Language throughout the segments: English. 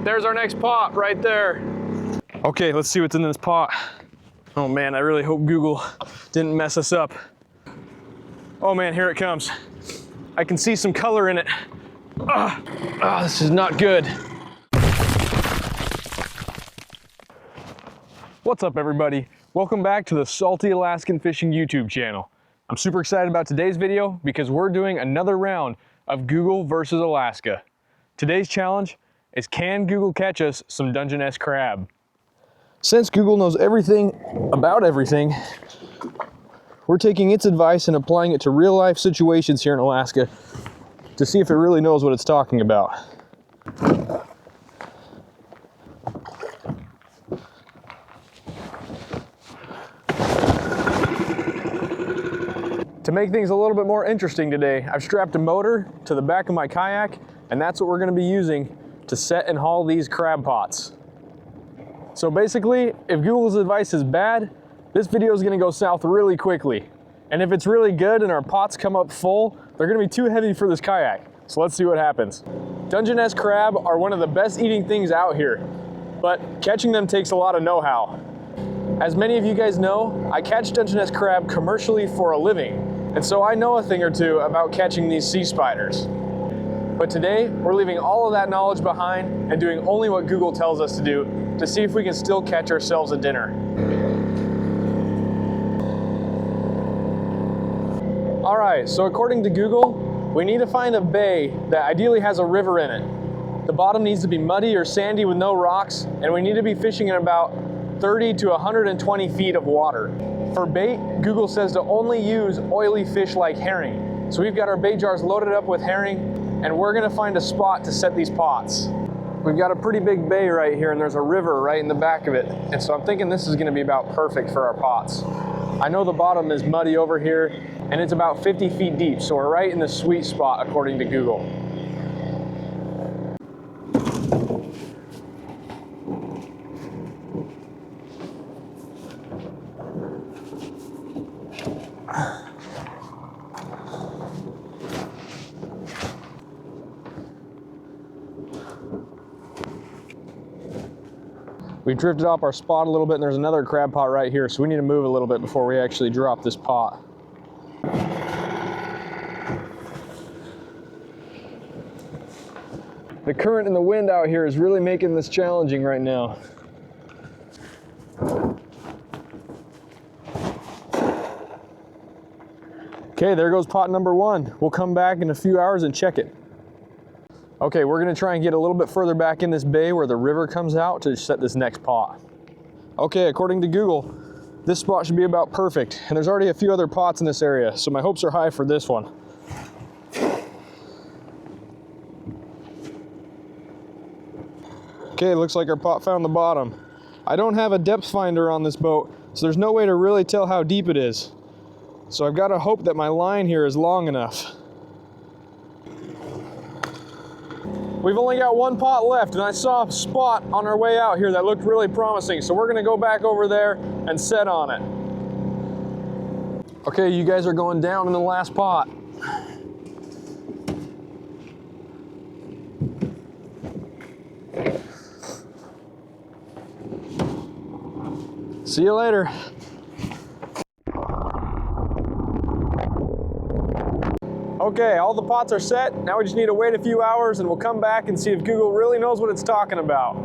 There's our next pot right there. Okay, let's see what's in this pot. Oh man, I really hope Google didn't mess us up. Oh man, here it comes. I can see some color in it. This is not good. What's up everybody? Welcome back to the Salty Alaskan Fishing YouTube channel. I'm super excited about today's video because we're doing another round of Google versus Alaska. Today's challenge is, can Google catch us some Dungeness crab? Since Google knows everything about everything, we're taking its advice and applying it to real life situations here in Alaska to see if it really knows what it's talking about. To make things a little bit more interesting today, I've strapped a motor to the back of my kayak, and that's what we're going to be using to set and haul these crab pots. So basically, if Google's advice is bad, this video is going to go south really quickly. And if it's really good and our pots come up full, they're going to be too heavy for this kayak. So let's see what happens. Dungeness crab are one of the best eating things out here, but catching them takes a lot of know-how. As many of you guys know, I catch Dungeness crab commercially for a living, and so I know a thing or two about catching these sea spiders. But today, we're leaving all of that knowledge behind and doing only what Google tells us to do to see if we can still catch ourselves a dinner. All right, so according to Google, we need to find a bay that ideally has a river in it. The bottom needs to be muddy or sandy with no rocks, and we need to be fishing in about 30 to 120 feet of water. For bait, Google says to only use oily fish like herring. So we've got our bait jars loaded up with herring, and we're gonna find a spot to set these pots. We've got a pretty big bay right here, and there's a river right in the back of it. And so I'm thinking this is gonna be about perfect for our pots. I know the bottom is muddy over here, and it's about 50 feet deep, so we're right in the sweet spot according to Google. We drifted off our spot a little bit, and there's another crab pot right here, so we need to move a little bit before we actually drop this pot. The current and the wind out here is really making this challenging right now. Okay, there goes pot number one. We'll come back in a few hours and check it. Okay, we're gonna try and get a little bit further back in this bay where the river comes out to set this next pot. Okay, according to Google, this spot should be about perfect, and there's already a few other pots in this area, so my hopes are high for this one. Okay, looks like our pot found the bottom. I don't have a depth finder on this boat, so there's no way to really tell how deep it is. So I've got to hope that my line here is long enough. We've only got one pot left, and I saw a spot on our way out here that looked really promising, so we're gonna go back over there and set on it. Okay, you guys are going down in the last pot. See you later. Okay, all the pots are set. Now we just need to wait a few hours and we'll come back and see if Google really knows what it's talking about.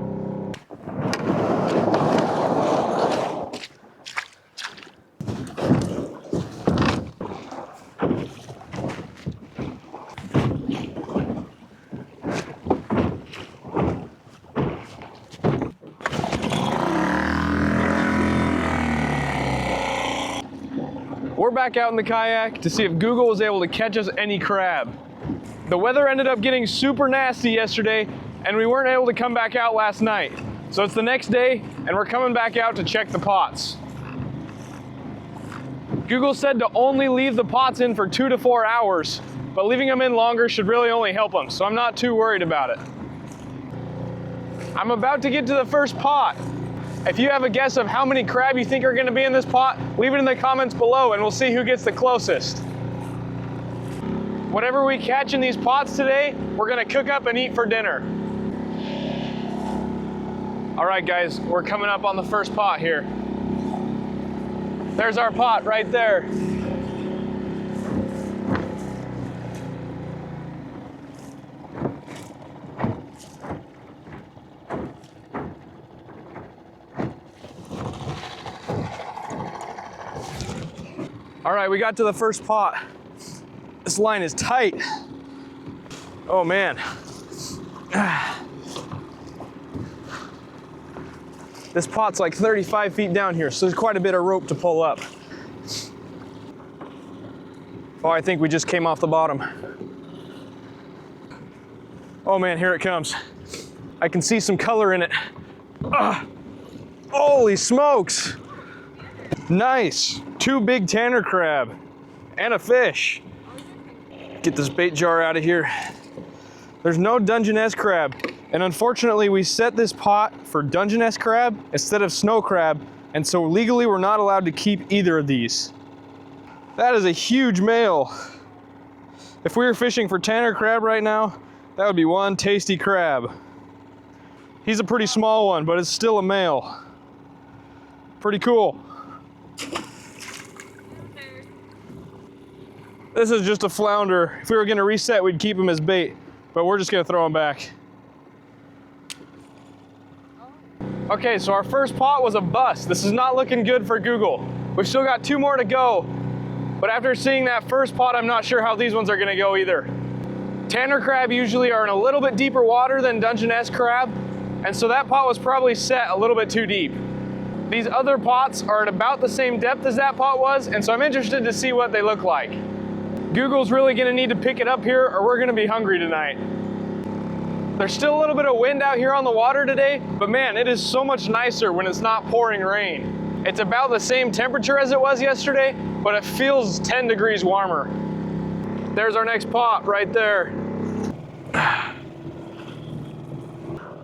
We're back out in the kayak to see if Google was able to catch us any crab. The weather ended up getting super nasty yesterday, and we weren't able to come back out last night. So it's the next day, and we're coming back out to check the pots. Google said to only leave the pots in for 2 to 4 hours, but leaving them in longer should really only help them, so I'm not too worried about it. I'm about to get to the first pot. If you have a guess of how many crab you think are going to be in this pot, leave it in the comments below and we'll see who gets the closest. Whatever we catch in these pots today, we're going to cook up and eat for dinner. All right, guys, we're coming up on the first pot here. There's our pot right there. All right, we got to the first pot. This line is tight. Oh man. This pot's like 35 feet down here, so there's quite a bit of rope to pull up. Oh, I think we just came off the bottom. Oh man, here it comes. I can see some color in it. Holy smokes. Nice. 2 big tanner crab and a fish. Get this bait jar out of here. There's no Dungeness crab. And unfortunately, we set this pot for Dungeness crab instead of snow crab. And so legally, we're not allowed to keep either of these. That is a huge male. If we were fishing for tanner crab right now, that would be one tasty crab. He's a pretty small one, but it's still a male. Pretty cool. This is just a flounder. If we were gonna reset, we'd keep him as bait, but we're just gonna throw him back. Okay, so our first pot was a bust. This is not looking good for Google. We've still got 2 more to go, but after seeing that first pot, I'm not sure how these ones are gonna go either. Tanner crab usually are in a little bit deeper water than Dungeness crab, and so that pot was probably set a little bit too deep. These other pots are at about the same depth as that pot was, and so I'm interested to see what they look like. Google's really gonna need to pick it up here or we're gonna be hungry tonight. There's still a little bit of wind out here on the water today, but man, it is so much nicer when it's not pouring rain. It's about the same temperature as it was yesterday, but it feels 10 degrees warmer. There's our next pot right there.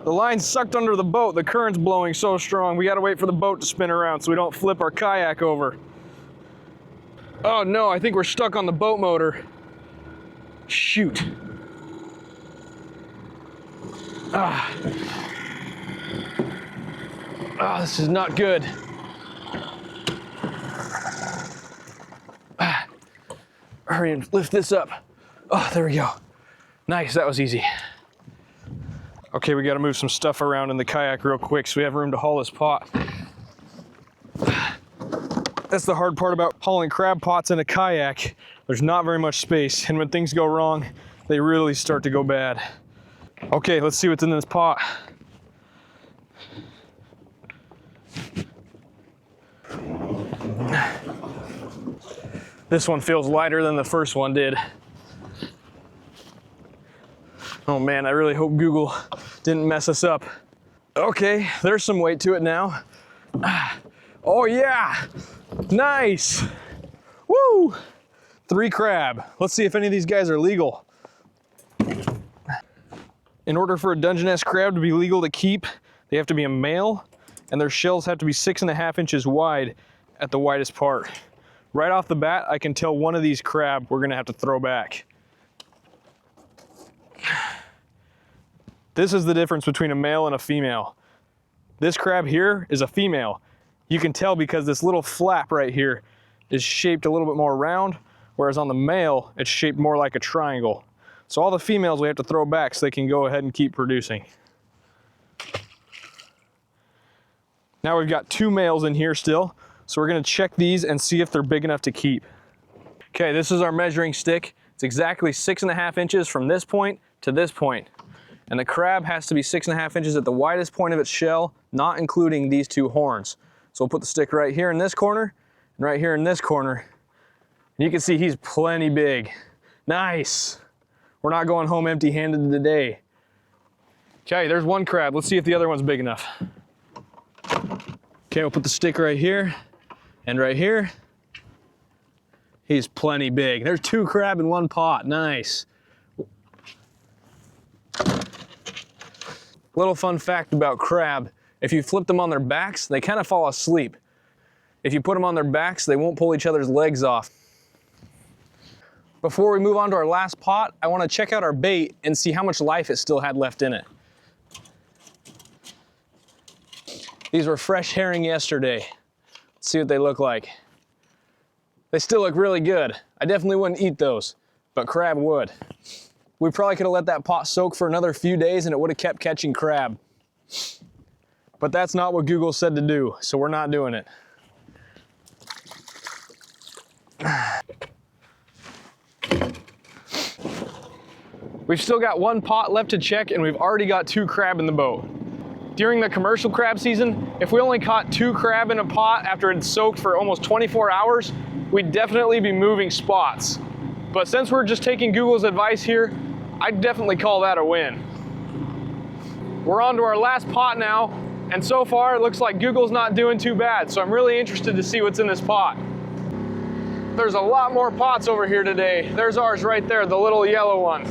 The line's sucked under the boat. The current's blowing so strong. We gotta wait for the boat to spin around so we don't flip our kayak over. Oh no, I think we're stuck on the boat motor. Shoot. This is not good. Hurry and lift this up. Oh, there we go. Nice, that was easy. Okay, we gotta move some stuff around in the kayak real quick so we have room to haul this pot. That's the hard part about hauling crab pots in a kayak. There's not very much space, and when things go wrong, they really start to go bad. Okay, let's see what's in this pot. This one feels lighter than the first one did. Oh man, I really hope Google didn't mess us up. Okay, there's some weight to it now. Oh yeah, nice. Woo! 3 crab. Let's see if any of these guys are legal. In order for a Dungeness crab to be legal to keep, they have to be a male, and their shells have to be 6.5 inches wide at the widest part. Right off the bat, I can tell one of these crab we're gonna have to throw back. This is the difference between a male and a female. This crab here is a female. You can tell because this little flap right here is shaped a little bit more round, whereas on the male, it's shaped more like a triangle. So all the females we have to throw back so they can go ahead and keep producing. Now we've got 2 males in here still, so we're gonna check these and see if they're big enough to keep. Okay, this is our measuring stick. It's exactly 6.5 inches from this point to this point. And the crab has to be 6.5 inches at the widest point of its shell, not including these 2 horns. So we'll put the stick right here in this corner, and right here in this corner. And you can see he's plenty big. Nice. We're not going home empty-handed today. Okay, there's 1 crab. Let's see if the other one's big enough. Okay, we'll put the stick right here and right here. He's plenty big. There's 2 crab in 1 pot. Nice. Little fun fact about crab. If you flip them on their backs, they kind of fall asleep. If you put them on their backs, they won't pull each other's legs off. Before we move on to our last pot, I want to check out our bait and see how much life it still had left in it. These were fresh herring yesterday. Let's see what they look like. They still look really good. I definitely wouldn't eat those, but crab would. We probably could have let that pot soak for another few days and it would have kept catching crab. But that's not what Google said to do, so we're not doing it. We've still got one pot left to check and we've already got 2 crab in the boat. During the commercial crab season, if we only caught 2 crab in a pot after it's soaked for almost 24 hours, we'd definitely be moving spots. But since we're just taking Google's advice here, I'd definitely call that a win. We're on to our last pot now, and so far it looks like Google's not doing too bad, so I'm really interested to see what's in this pot. There's a lot more pots over here today. There's ours right there, the little yellow one.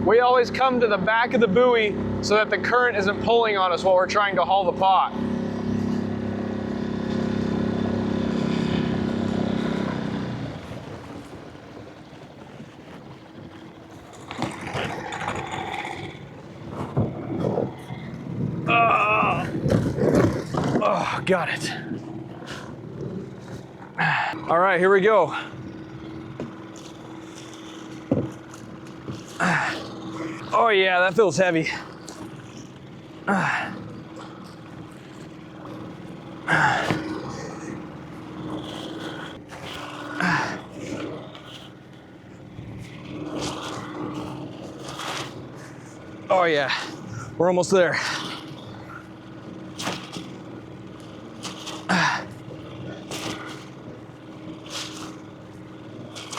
We always come to the back of the buoy so that the current isn't pulling on us while we're trying to haul the pot. Oh, got it. All right, here we go. Oh yeah, that feels heavy. Oh yeah, we're almost there.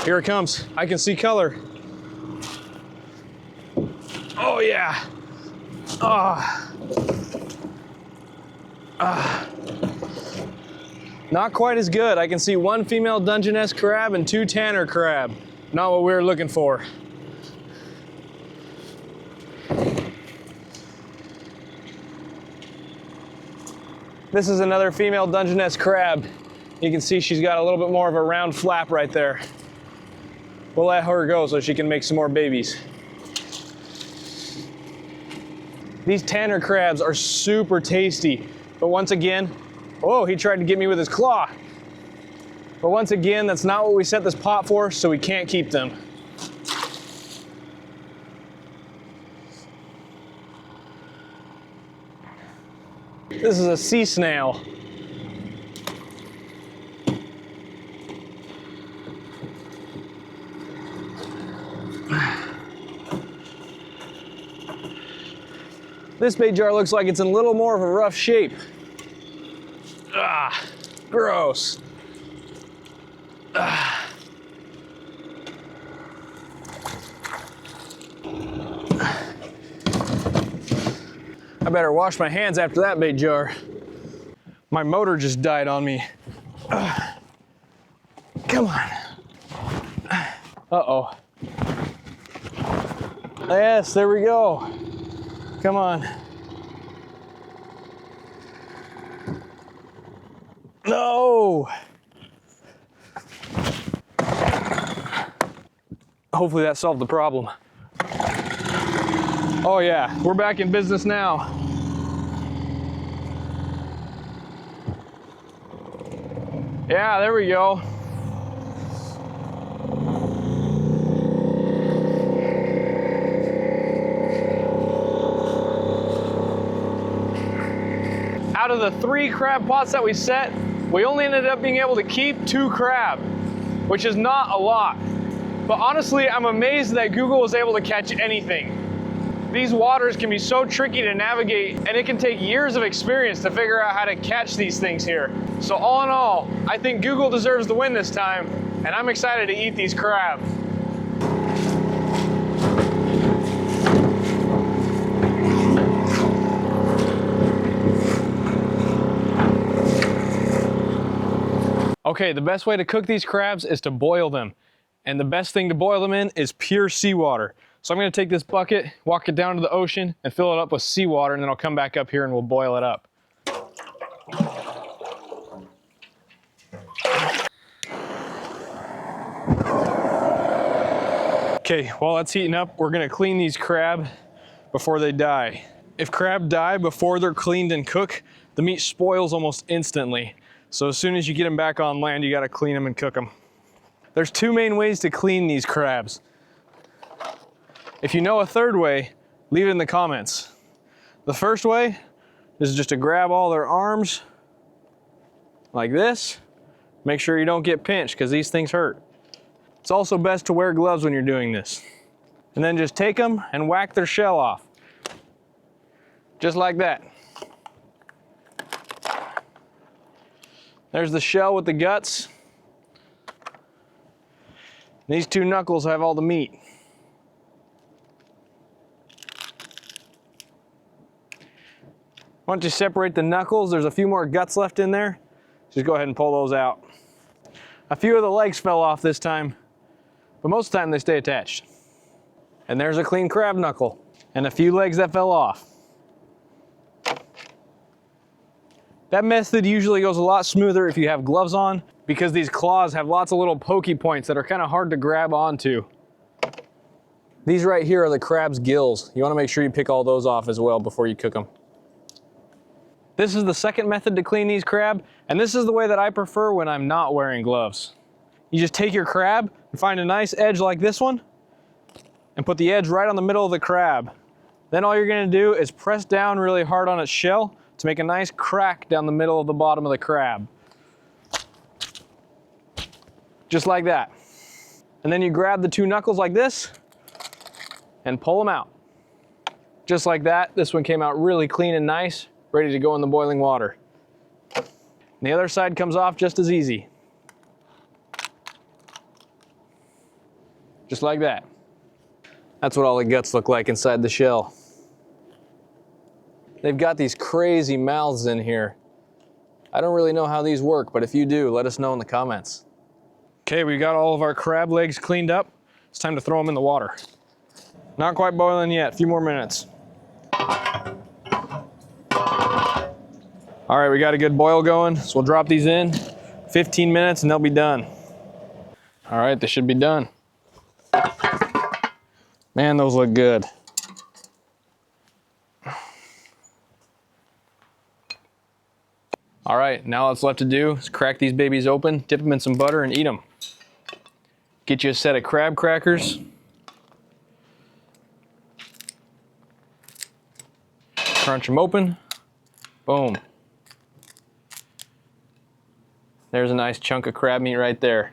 Here it comes. I can see color. Oh yeah. Not quite as good. I can see 1 female Dungeness crab and 2 Tanner crab. Not what we were looking for. This is another female Dungeness crab. You can see she's got a little bit more of a round flap right there. We'll let her go so she can make some more babies. These Tanner crabs are super tasty, but once again, oh, he tried to get me with his claw. But once again, that's not what we set this pot for, so we can't keep them. This is a sea snail. This bait jar looks like it's in a little more of a rough shape. Ah, gross. Ah. I better wash my hands after that bait jar. My motor just died on me. Come on. Uh-oh. Yes, there we go. Come on. No! Hopefully that solved the problem. Oh yeah, we're back in business now. Yeah, there we go. Out of the 3 crab pots that we set, we only ended up being able to keep 2 crab, which is not a lot. But honestly, I'm amazed that Google was able to catch anything. These waters can be so tricky to navigate, and it can take years of experience to figure out how to catch these things here. So all in all, I think Google deserves the win this time, and I'm excited to eat these crab. Okay, the best way to cook these crabs is to boil them. And the best thing to boil them in is pure seawater. So I'm gonna take this bucket, walk it down to the ocean, and fill it up with seawater, and then I'll come back up here and we'll boil it up. Okay, while that's heating up, we're gonna clean these crab before they die. If crab die before they're cleaned and cooked, the meat spoils almost instantly. So as soon as you get them back on land, you gotta clean them and cook them. There's two main ways to clean these crabs. If you know a third way, leave it in the comments. The first way is just to grab all their arms like this. Make sure you don't get pinched because these things hurt. It's also best to wear gloves when you're doing this. And then just take them and whack their shell off. Just like that. There's the shell with the guts. These two knuckles have all the meat. Once you separate the knuckles, there's a few more guts left in there. Just go ahead and pull those out. A few of the legs fell off this time, but most of the time they stay attached. And there's a clean crab knuckle and a few legs that fell off. That method usually goes a lot smoother if you have gloves on because these claws have lots of little pokey points that are kind of hard to grab onto. These right here are the crab's gills. You want to make sure you pick all those off as well before you cook them. This is the second method to clean these crab, and this is the way that I prefer when I'm not wearing gloves. You just take your crab and find a nice edge like this one and put the edge right on the middle of the crab. Then all you're gonna do is press down really hard on its shell to make a nice crack down the middle of the bottom of the crab. Just like that. And then you grab the two knuckles like this and pull them out. Just like that. This one came out really clean and nice, ready to go in the boiling water. And the other side comes off just as easy. Just like that. That's what all the guts look like inside the shell. They've got these crazy mouths in here. I don't really know how these work, but if you do, let us know in the comments. Okay, we got all of our crab legs cleaned up. It's time to throw them in the water. Not quite boiling yet, a few more minutes. All right, we got a good boil going, so we'll drop these in. 15 minutes and they'll be done. All right, they should be done. Man, those look good. All right, now all that's left to do is crack these babies open, dip them in some butter and eat them. Get you a set of crab crackers. Crunch them open. Boom. There's a nice chunk of crab meat right there.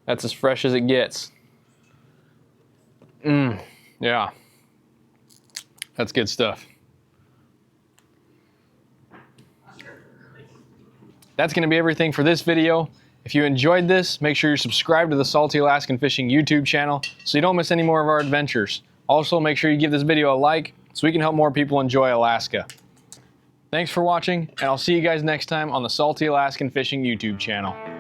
That's as fresh as it gets. Yeah. That's good stuff. That's going to be everything for this video. If you enjoyed this, make sure you're subscribed to the Salty Alaskan Fishing YouTube channel so you don't miss any more of our adventures. Also, make sure you give this video a like so we can help more people enjoy Alaska. Thanks for watching, and I'll see you guys next time on the Salty Alaskan Fishing YouTube channel.